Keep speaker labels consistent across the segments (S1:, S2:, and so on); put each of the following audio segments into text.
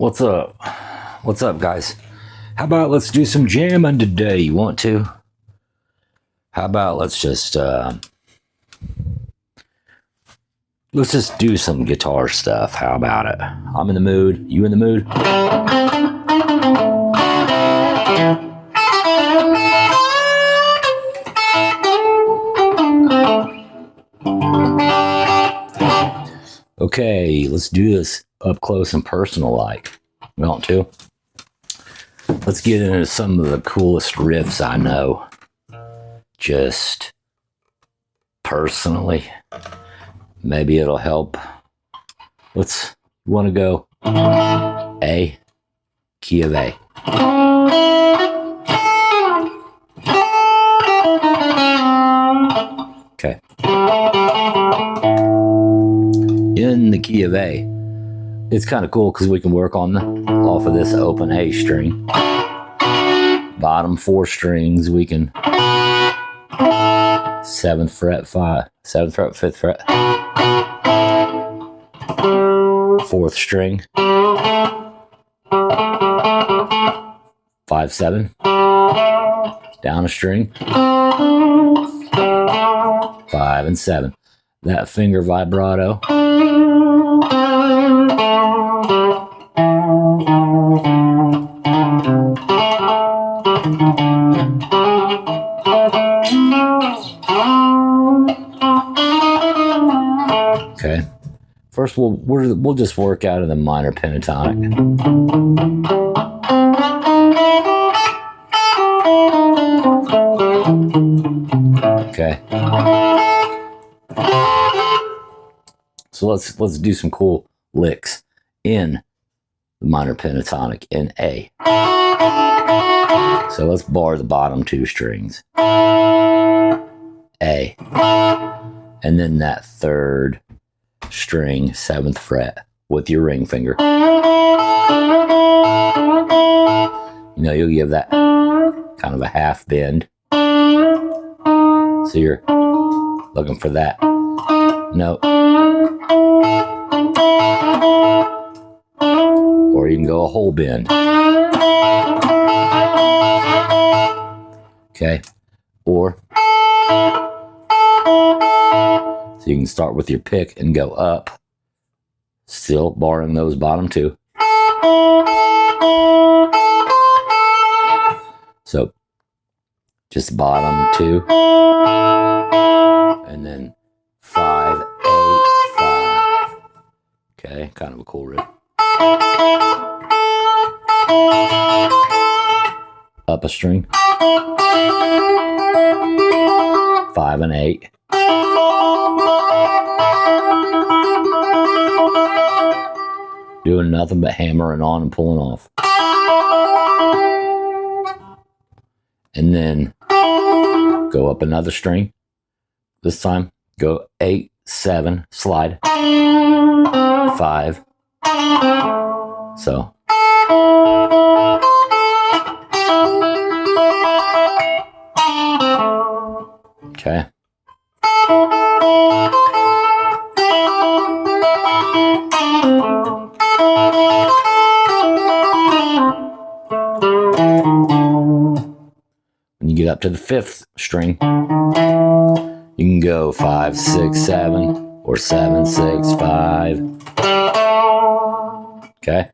S1: What's up? What's up, guys? How about let's do some jamming today? You want to? How about let's just do some guitar stuff. How about it? I'm in the mood. You in the mood? Okay, let's do this up close and personal like. You want to? Let's get into some of the coolest riffs I know. Just personally. Maybe it'll help. You want to go A, key of A. Okay. In the key of A, it's kind of cool because we can work on off of this open A string. Bottom 4 strings, we can 7th fret, 7th fret, 5th fret. 4th string, 5, 7. Down a string, 5 and 7. That finger vibrato. Okay. First, we'll just work out of the minor pentatonic. Okay. So let's do some cool licks in the minor pentatonic in A. So let's bar the bottom 2 strings. A. And then that 3rd string, 7th fret with your ring finger. You know, you'll give that kind of a half bend. So you're looking for that note. Or you can go a whole bend. Okay. Or so you can start with your pick and go up, still barring those bottom 2. So just bottom 2, and then 5, 8, 5. Okay, kind of a cool riff. Up a string, 5 and 8. Doing nothing but hammering on and pulling off. And then go up another string. This time, go 8, 7, slide. 5. So. Okay. When you get up to the 5th string, you can go 5, 6, 7, or 7, 6, 5. Okay.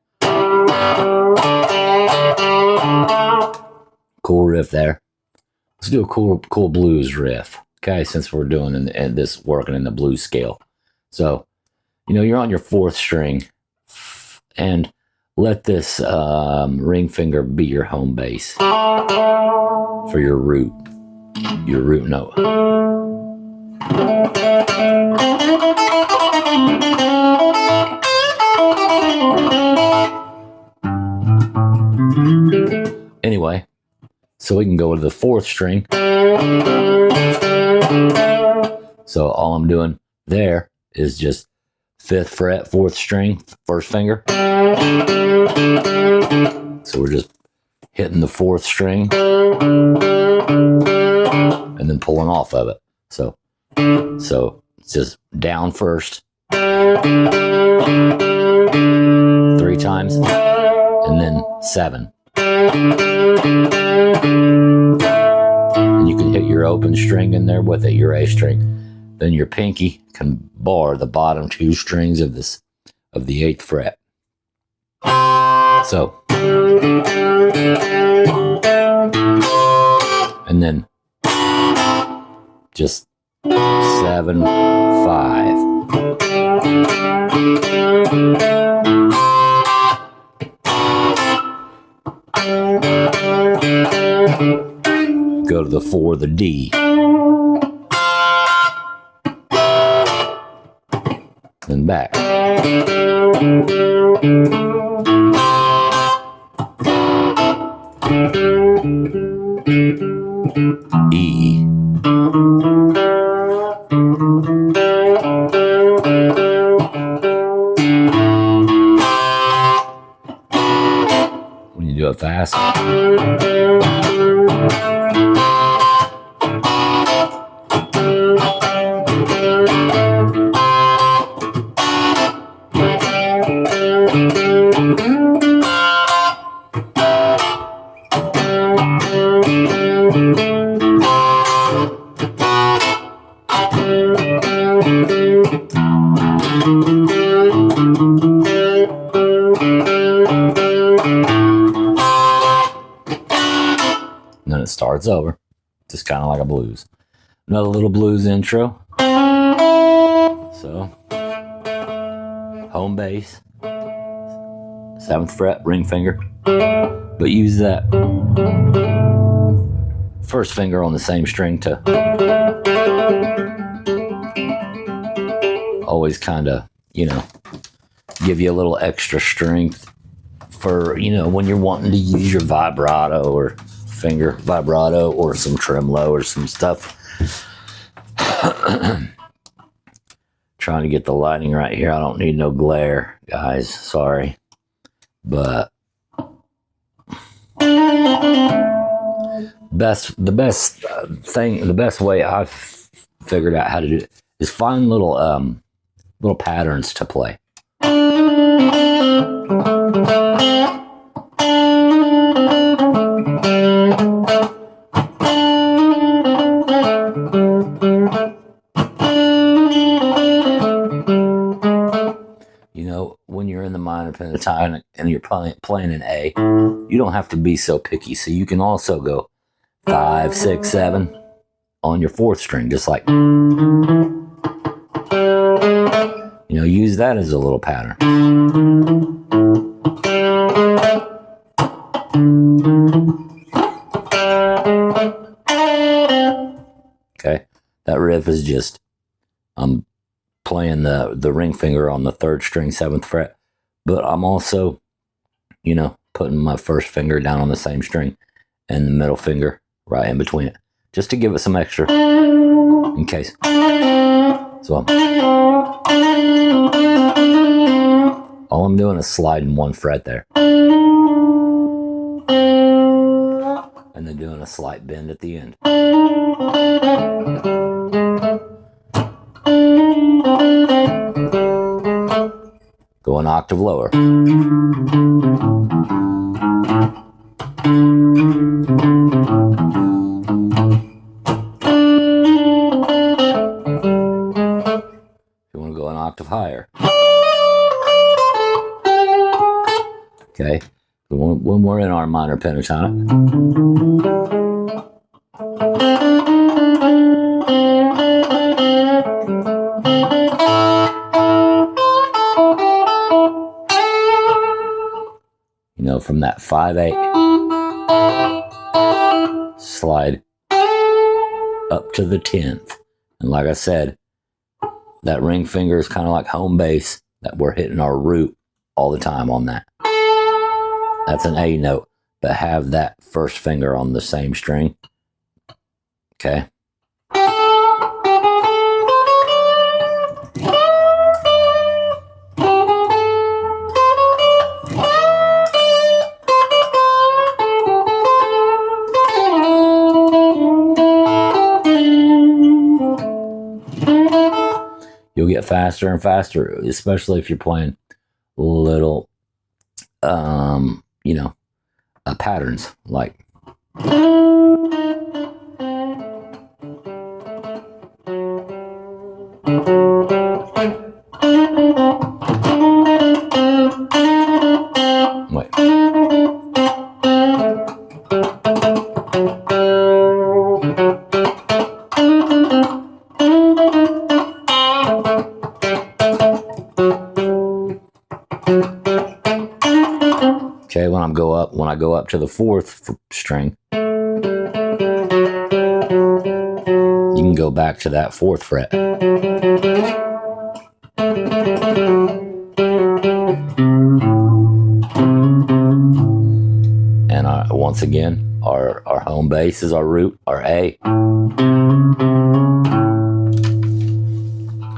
S1: Cool riff there. Let's do a cool blues riff. Okay, since we're doing this working in the blues scale. So, you know, you're on your 4th string, and let this ring finger be your home base for your root note. Anyway, so we can go to the 4th string. So all I'm doing there is just 5th fret, 4th string, 1st finger. So we're just hitting the 4th string and then pulling off of it. So it's just down first, 3 times, and then 7. And you can hit your open string in there with it, your A string. Then your pinky can bar the bottom 2 strings of the 8th fret. So, and then just 7, 5. Go to the 4, the D. Then back. E. When you do it fast. And then it starts over, just kind of like a blues. Another little blues intro. So, home bass, 7th fret, ring finger, but use that 1st finger on the same string to always kind of, give you a little extra strength for, when you're wanting to use your vibrato or finger vibrato or some tremolo or some stuff. Trying to get the lighting right here. I don't need no glare, guys. Sorry. But the best way I've figured out how to do it is find little patterns to play. When you're in the minor pentatonic and you're playing an A, you don't have to be so picky. So you can also go 5, 6, 7 on your 4th string, just like, use that as a little pattern. Okay, that riff is just, I'm playing the ring finger on the 3rd string, 7th fret, but I'm also, putting my 1st finger down on the same string and the middle finger right in between it, just to give it some extra in case. So all I'm doing is sliding 1 fret there, and then doing a slight bend at the end. Go an octave lower. If you want to go an octave higher. Okay, when we're in our minor pentatonic, from that 5/8, slide up to the 10th. And like I said, that ring finger is kind of like home bass, that we're hitting our root all the time on that. That's an A note, but have that 1st finger on the same string. Okay. You'll get faster and faster, especially if you're playing little you know, patterns like. Wait. Okay, when I go up to the fourth string, you can go back to that fourth fret. And once again, our home bass is our root, our A.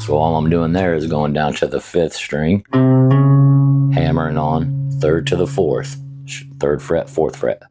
S1: So all I'm doing there is going down to the fifth string, hammering on third to the fourth, third fret, fourth fret.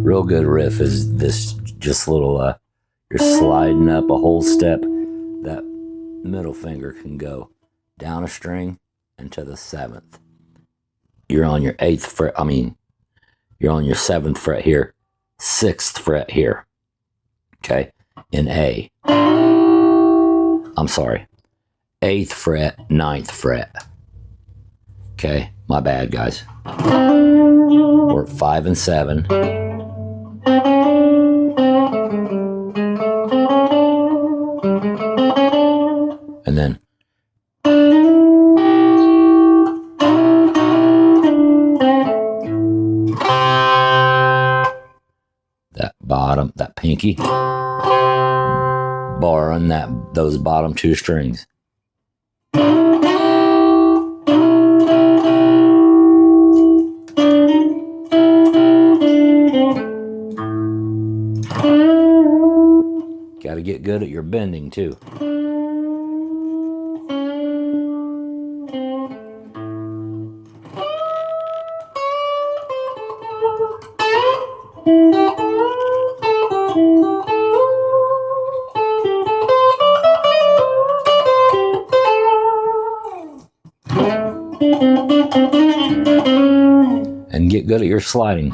S1: Real good riff is this just little, you're sliding up a whole step. That middle finger can go down a string and to the seventh. You're on your eighth fret, you're on your seventh fret here, sixth fret here, okay, in A. I'm sorry, eighth fret, ninth fret. Okay, my bad, guys. We're at 5 and 7. And then that bottom, that pinky, borrowing those bottom two strings. Got to get good at your bending too. And get good at your sliding.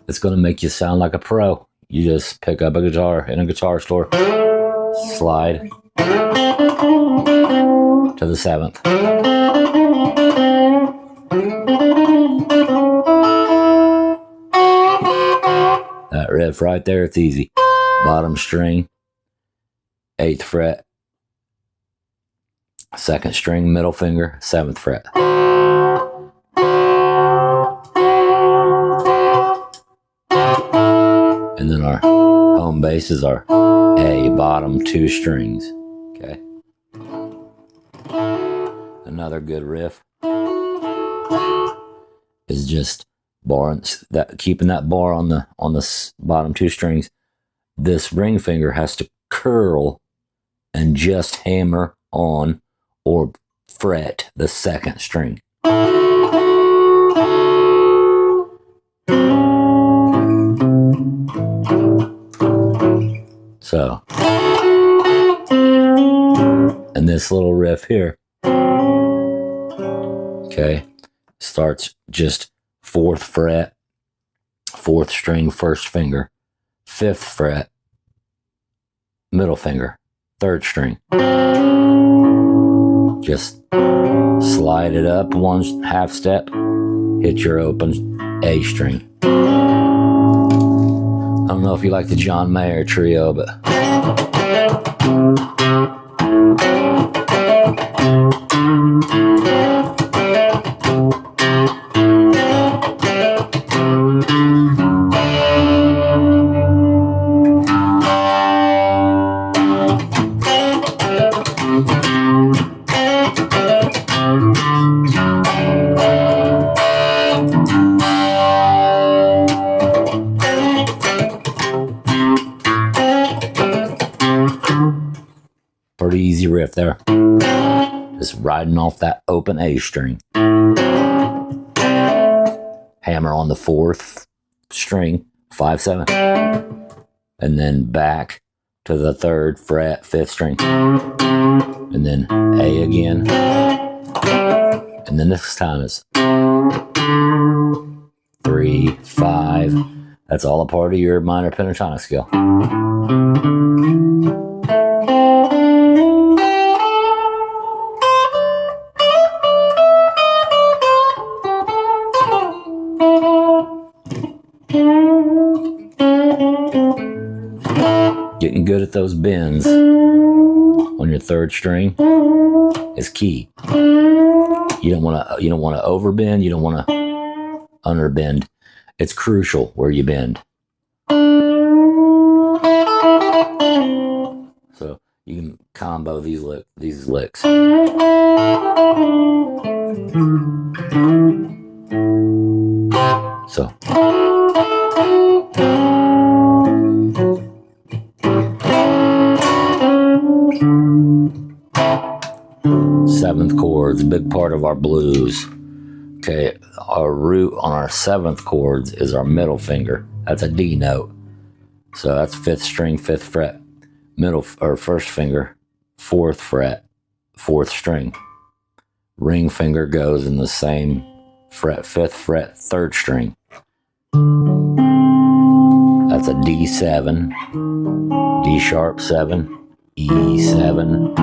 S1: It's going to make you sound like a pro. You just pick up a guitar in a guitar store, slide to the seventh. That riff right there, it's easy. Bottom string, eighth fret, second string, middle finger, seventh fret. And then our home bass is our A, bottom two strings. Okay. Another good riff is just barring that, keeping that bar on the bottom two strings. This ring finger has to curl and just hammer on or fret the second string. So, and this little riff here, okay, starts just fourth fret, fourth string, first finger, fifth fret, middle finger, third string. Just slide it up one half step, hit your open A string. I don't know if you like the John Mayer trio, but there. Just riding off that open A string. Hammer on the 4th string, 5, 7. And then back to the 3rd fret, 5th string. And then A again. And then this time it's 3, 5. That's all a part of your minor pentatonic scale. Getting good at those bends on your 3rd string is key. You don't want to overbend. You don't want to underbend. It's crucial where you bend. So you can combo these licks. So. Seventh chords, big part of our blues. Okay, our root on our 7th chords is our middle finger. That's a D note. So that's 5th string, 5th fret. Middle or 1st finger, 4th fret, 4th string. Ring finger goes in the same fret, 5th fret, 3rd string. That's a D7, D sharp 7, E7.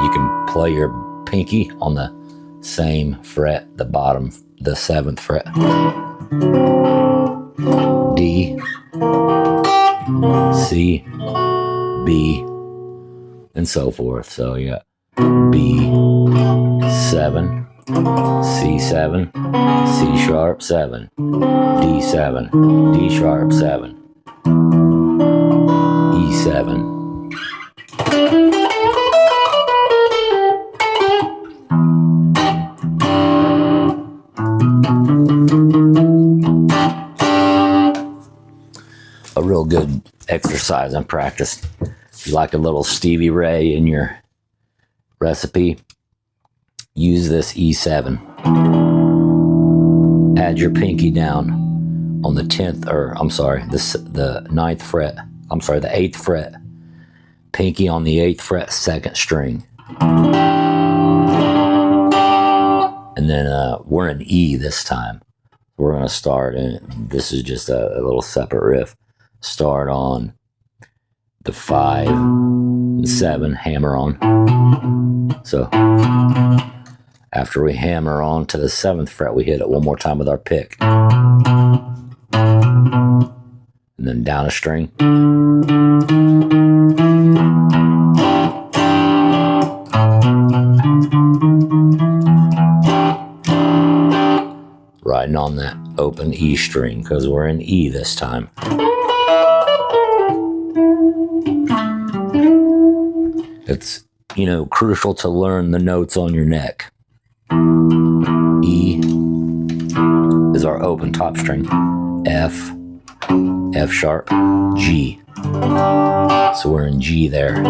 S1: You can play your pinky on the same fret, the bottom, the 7th fret. D, C, B, and so forth. So you got B7, C7, C sharp 7, D7, D sharp 7, E7. A real good exercise and practice. If you like a little Stevie Ray in your recipe, use this E7. Add your pinky down on the 10th, or I'm sorry, the 9th fret. I'm sorry, the 8th fret. Pinky on the 8th fret, 2nd string. And then we're in E this time. We're going to start, and this is just a little separate riff. Start on the 5 and 7, hammer on. So after we hammer on to the 7th fret, we hit it one more time with our pick. And then down a string. Riding on that open E string because we're in E this time. It's, crucial to learn the notes on your neck. E is our open top string. F, F sharp, G. So we're in G there.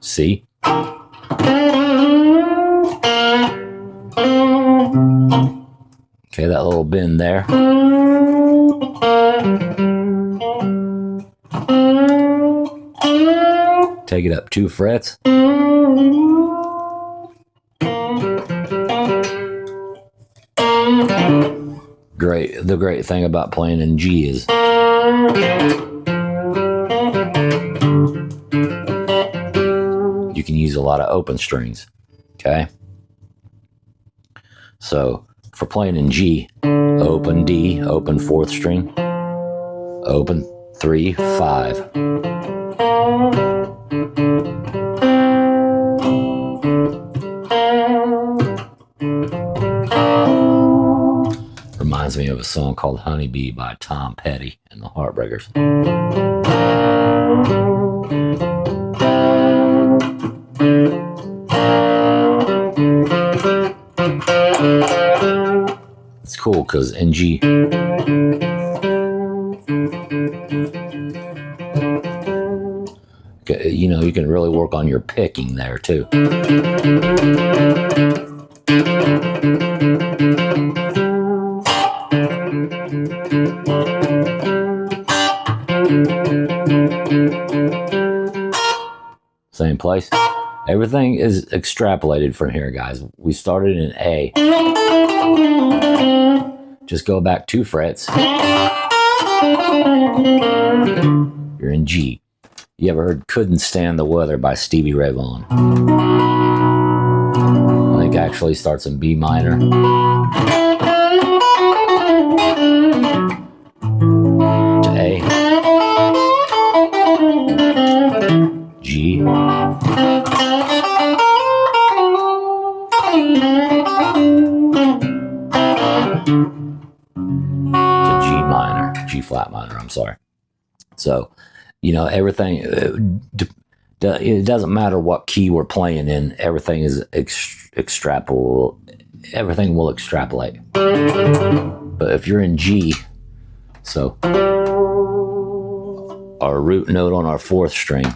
S1: C. Okay, that little bend there. Take it up 2 frets. The great thing about playing in G is you can use a lot of open strings, okay? So for playing in G, open D, open 4th string, open 3, 5. reminds me of a song called Honeybee by Tom Petty and the Heartbreakers. It's cool because in G, you know, you can really work on your picking there too. Same place. Everything is extrapolated from here, guys. We started in A. Just go back 2 frets. You're in G. You ever heard Couldn't Stand the Weather by Stevie Ray Vaughan? I think actually starts in B minor. To A. G. To G minor. G flat minor, I'm sorry. So, you know, everything, it doesn't matter what key we're playing in, everything is extrapolable. Everything will extrapolate. But if you're in G, so our root note on our 4th string,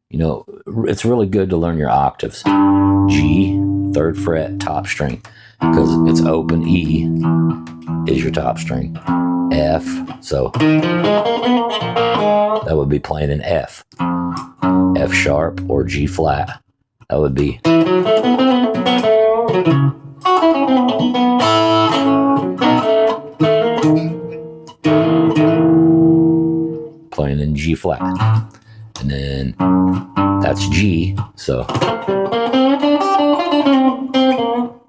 S1: you know, it's really good to learn your octaves. G, 3rd fret, top string, because it's open. E is your top string. F, so that would be playing in F. F sharp or G flat. That would be playing in G flat. And then that's G, so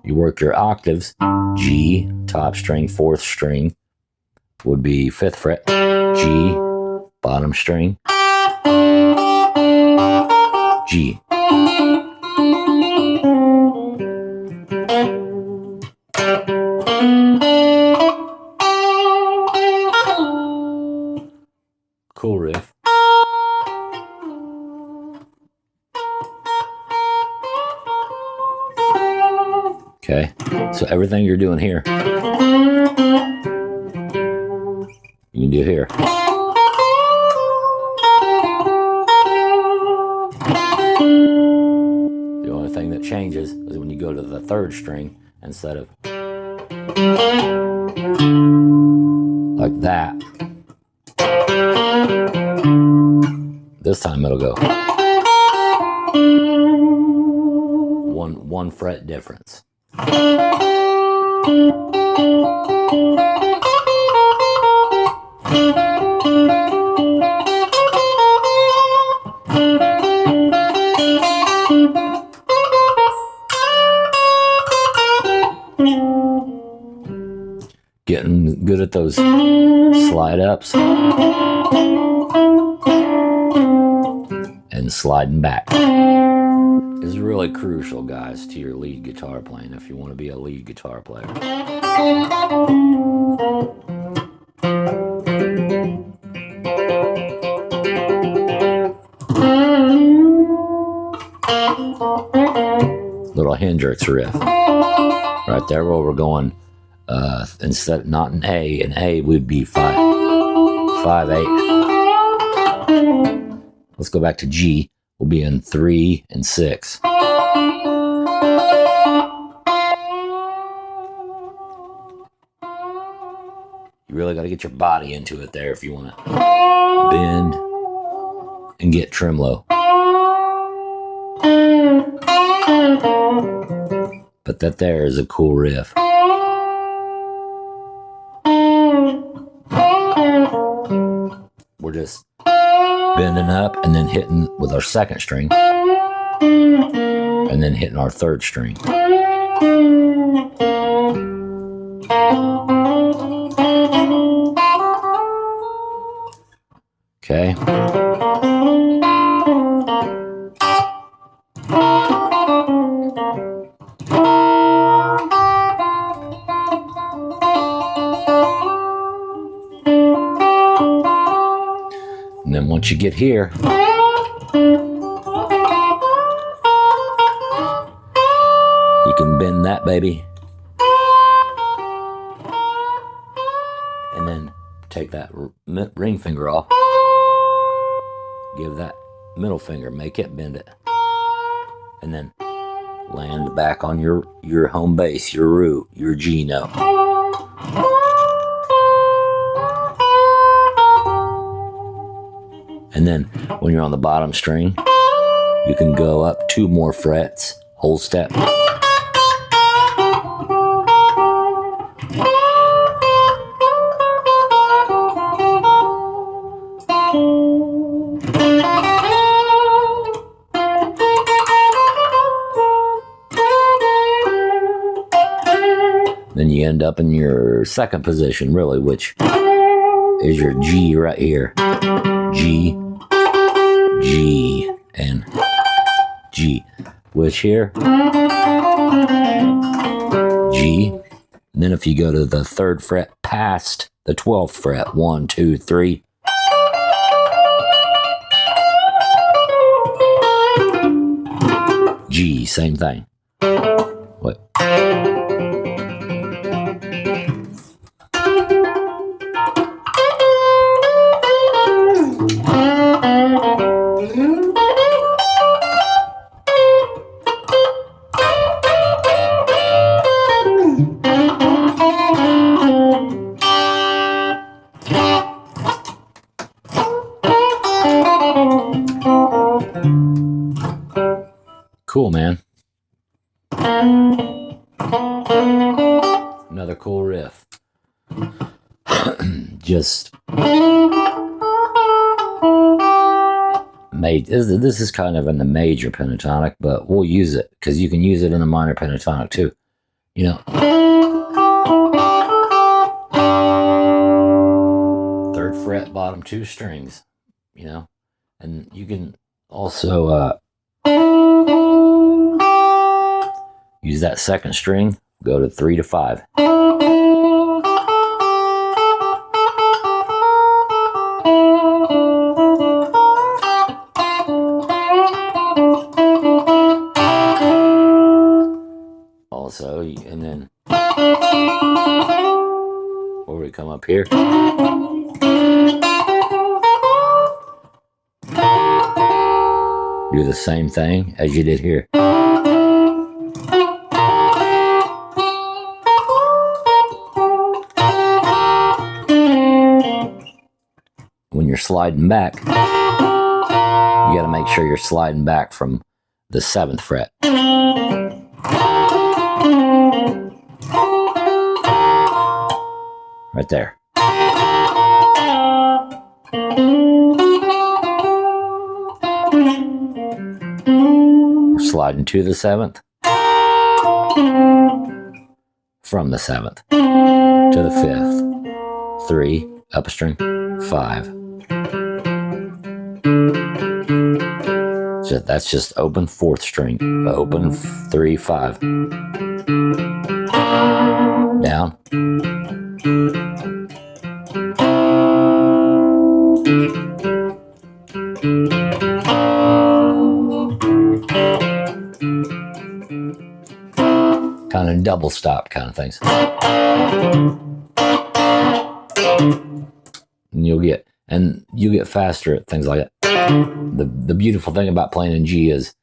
S1: you work your octaves. G, top string, 4th string would be 5th fret. G, bottom string. G. Cool riff. Okay, so everything you're doing here, you can do here. The only thing that changes is when you go to the 3rd string, instead of like that, this time it'll go one fret difference. Getting good at those slide ups and sliding back is really crucial, guys, to your lead guitar playing if you want to be a lead guitar player. Little Hendrix riff right there where we're going. Instead, not in A would be 5/8. Let's go back to G. We'll be in 3 and 6. You really got to get your body into it there if you want to bend and get tremolo. But that there is a cool riff. We're just bending up and then hitting with our 2nd string and then hitting our 3rd string. Okay. then once you get here, you can bend that baby. And then take that ring finger off. Give that middle finger, make it bend it. And then land back on your home base, your root, your G note. And then when you're on the bottom string, you can go up 2 more frets, whole step. Then you end up in your second position, really, which is your G right here. G, G, and G. Which here, G. And then if you go to the 3rd fret past the 12th fret, 1, 2, 3. G, same thing. What? Cool, man. Another cool riff. Just made. This is kind of in the major pentatonic, but we'll use it because you can use it in the minor pentatonic too. You know, 3rd fret, bottom 2 strings. You know, and you can also use that 2nd string, go to 3 to 5. Also, and then or we come up here. Do the same thing as you did here. When you're sliding back, you got to make sure you're sliding back from the 7th fret. Right there. We're sliding to the 7th. From the 7th to the 5th. 3, up a string, 5. So that's just open 4th string. Open 3, 5. Down. Kind of double stop kind of things. And you get faster at things like that. The beautiful thing about playing in G is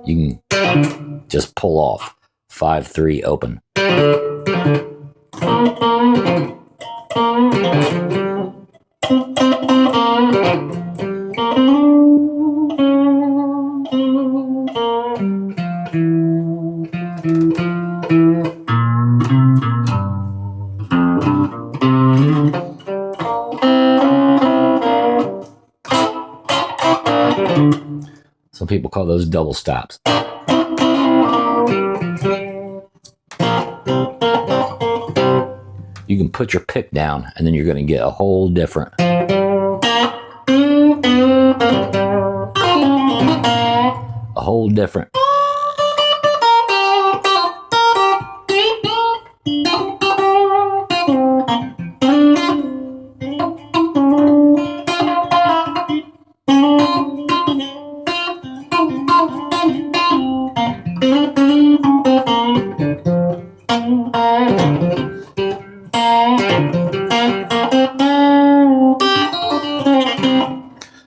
S1: you can just pull off 5, 3, open. Some people call those double stops. You can put your pick down and then you're going to get a whole different. A whole different.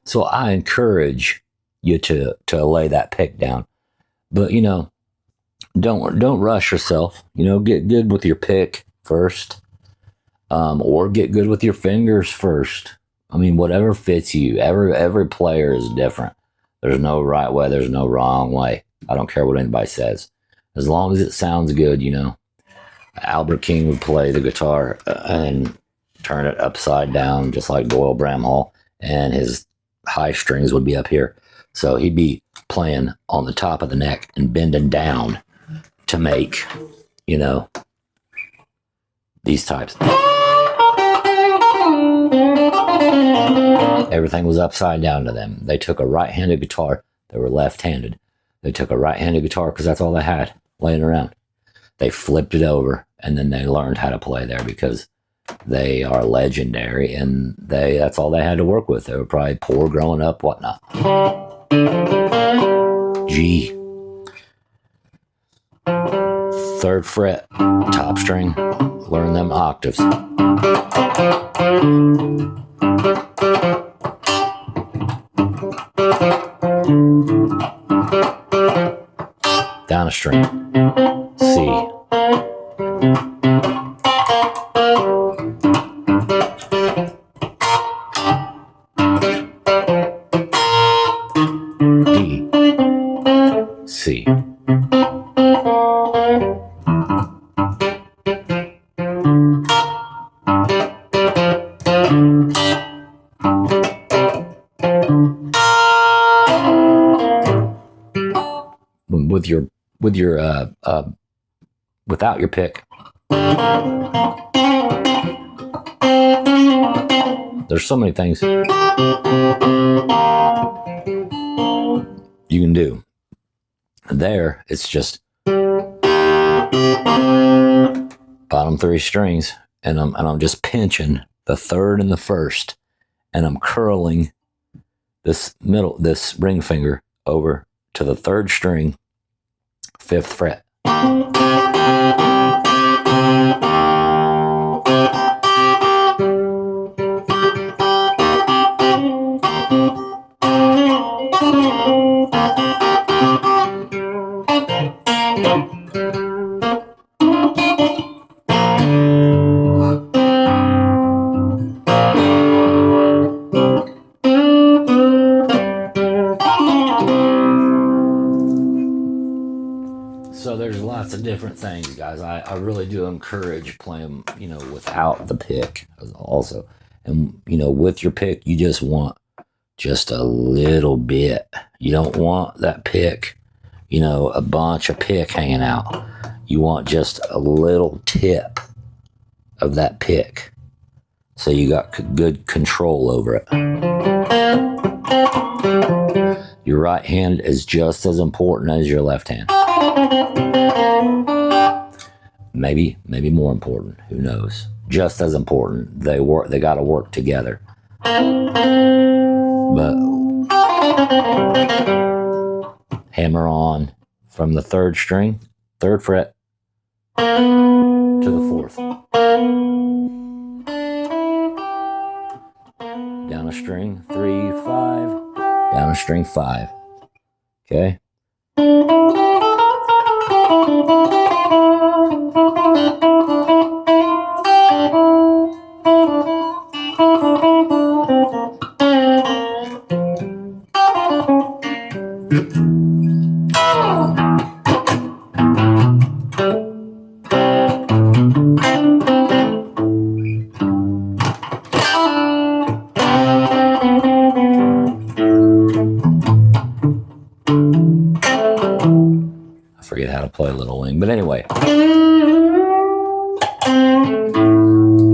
S1: So I encourage you to lay that pick down. But, you know, don't rush yourself. You know, get good with your pick first, or get good with your fingers first. I mean, whatever fits you. Every player is different. There's no right way. There's no wrong way. I don't care what anybody says. As long as it sounds good, you know. Albert King would play the guitar and turn it upside down, just like Doyle Bramhall, and his high strings would be up here. So he'd be playing on the top of the neck and bending down to make, you know, these types. Everything was upside down to them. They took a right-handed guitar. They were left-handed. They took a right-handed guitar because that's all they had laying around. They flipped it over, and then they learned how to play there because they are legendary, and that's all they had to work with. They were probably poor growing up, whatnot. G. 3rd fret, top string. Learn them octaves. Down a string. C. D. C. Without your pick, there's so many things you can do. There, it's just bottom 3 strings, and I'm just pinching the 3rd and the 1st, and I'm curling this ring finger over to the 3rd string, 5th fret. So there's lots of different things, guys. I really do encourage playing, you know, without the pick also. And, you know, with your pick, you just want just a little bit. You don't want that pick, you know, a bunch of pick hanging out. You want just a little tip of that pick. So you got good control over it. Your right hand is just as important as your left hand. Maybe more important. Who knows? Just as important. They got to work together. But hammer on from the 3rd string, 3rd fret, to the 4th. Down a string, 3, 5. Down a string, 5. Okay. Forget how to play Little Wing, but anyway,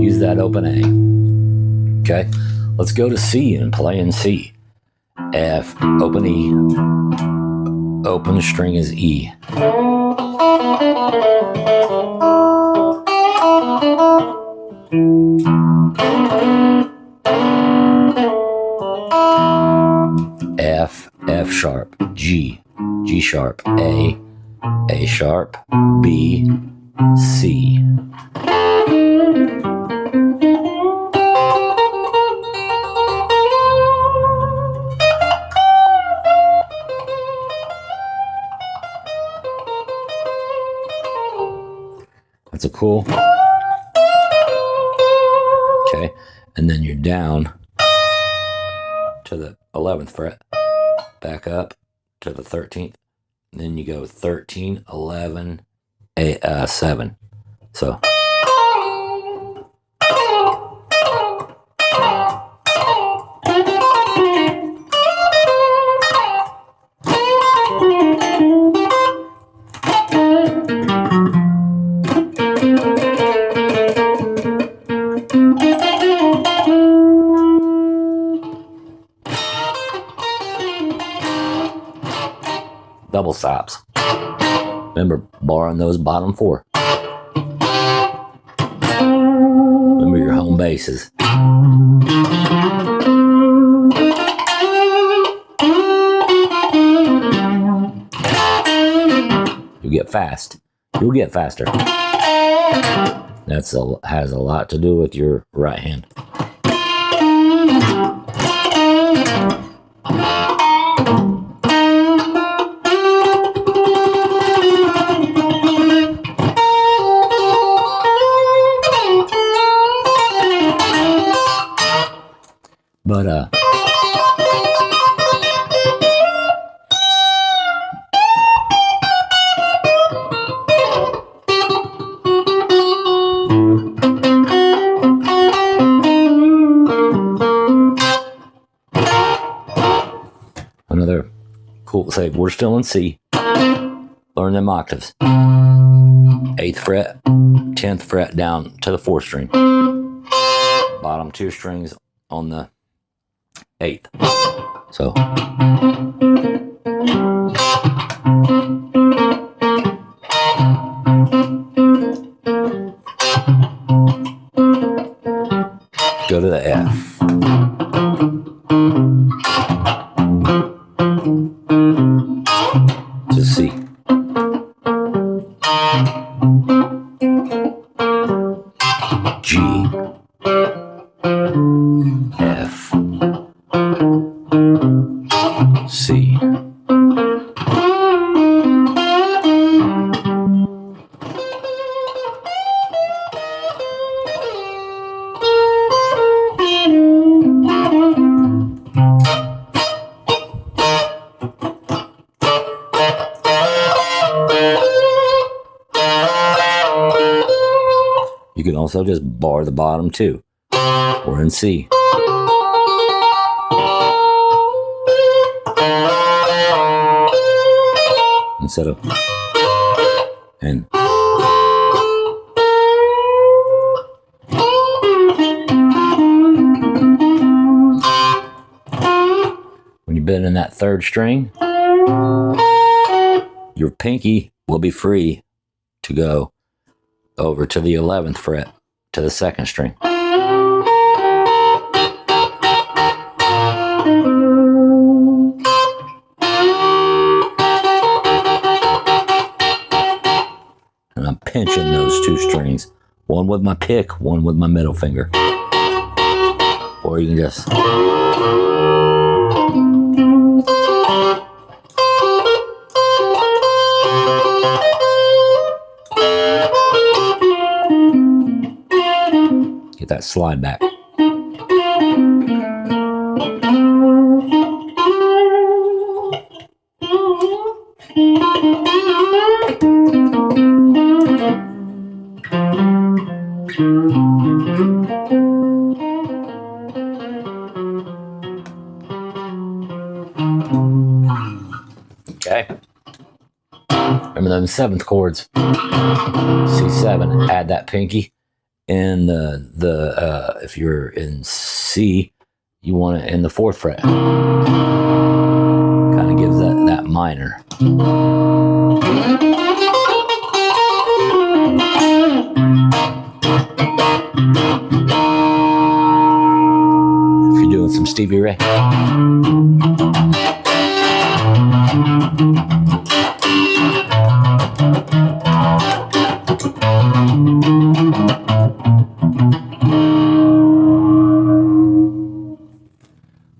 S1: use that open A. Okay, let's go to C and play in C. F, open E, open string is E. F, F sharp, G, G sharp, A sharp, B, C. cool. Okay, and then you're down to the 11th fret, back up to the 13th, and then you go 13, 11, 7. So double stops. Remember, barring those bottom 4. Remember your home bases. You get fast. You'll get faster. Has a lot to do with your right hand. But another cool, say we're still in C. Learn them octaves. 8th fret, 10th fret down to the 4th string. Bottom 2 strings on the 8th. So go to the F. To C. G. F. C. You can also just bar the bottom 2. We're in C. Instead of and when you've been in that 3rd string, your pinky will be free to go over to the 11th fret to the 2nd string. And I'm pinching those 2 strings, one with my pick, one with my middle finger. Or you can just get that slide back. Okay. Remember those 7th chords. C7. Add that pinky. And if you're in C, you want it in the 4th fret. Kind of gives that minor. If you're doing some Stevie Ray.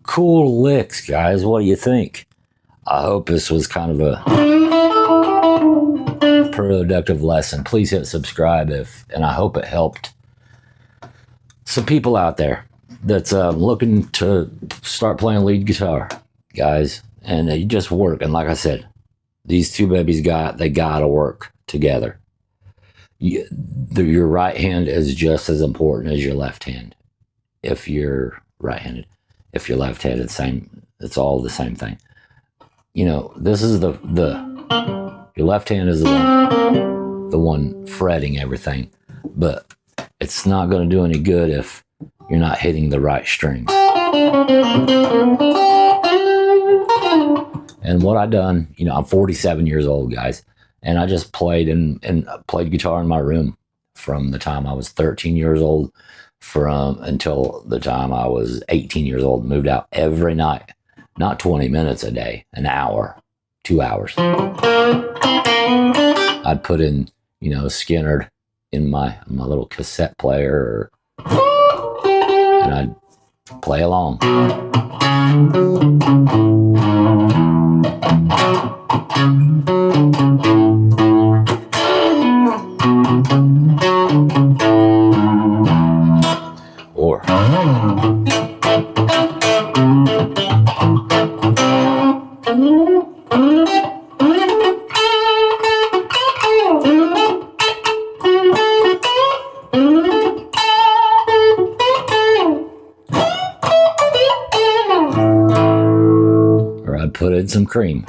S1: Cool licks, guys. What do you think? I hope this was kind of a productive lesson. Please hit subscribe and I hope it helped some people out there that's looking to start playing lead guitar, guys. And they just work. And like I said, these two babies they gotta work together. Your right hand is just as important as your left hand. If you're right-handed, if you're left-handed, it's all the same thing. You know, this is your left hand is the one fretting everything, but it's not going to do any good if you're not hitting the right strings. And what I done, you know, I'm 47 years old, guys, and I just played played guitar in my room from the time I was 13 years old until the time I was 18 years old. Moved out every night, not 20 minutes a day, an hour, 2 hours. I'd put in, you know, Skinner in my little cassette player, and I'd play along. Or I'd put in some cream.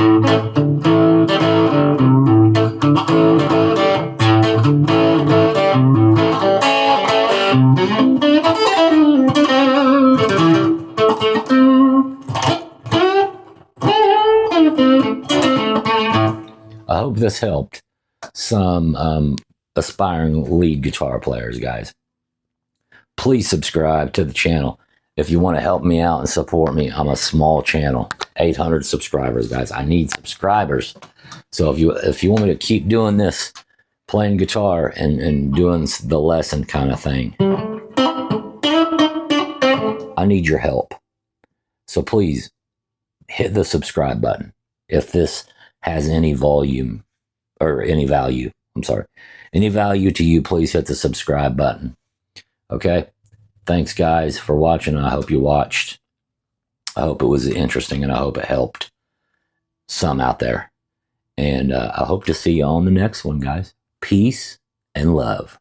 S1: I hope this helped some aspiring lead guitar players, guys. Please subscribe to the channel if you want to help me out and support me. I'm a small channel, 800 subscribers, guys. I need subscribers. So if you want me to keep doing this, playing guitar and doing the lesson kind of thing, I need your help. So please hit the subscribe button. If this has any volume or any value, any value to you, please hit the subscribe button. Okay. Thanks, guys, for watching. I hope you watched. I hope it was interesting, and I hope it helped some out there. And I hope to see you on the next one, guys. Peace and love.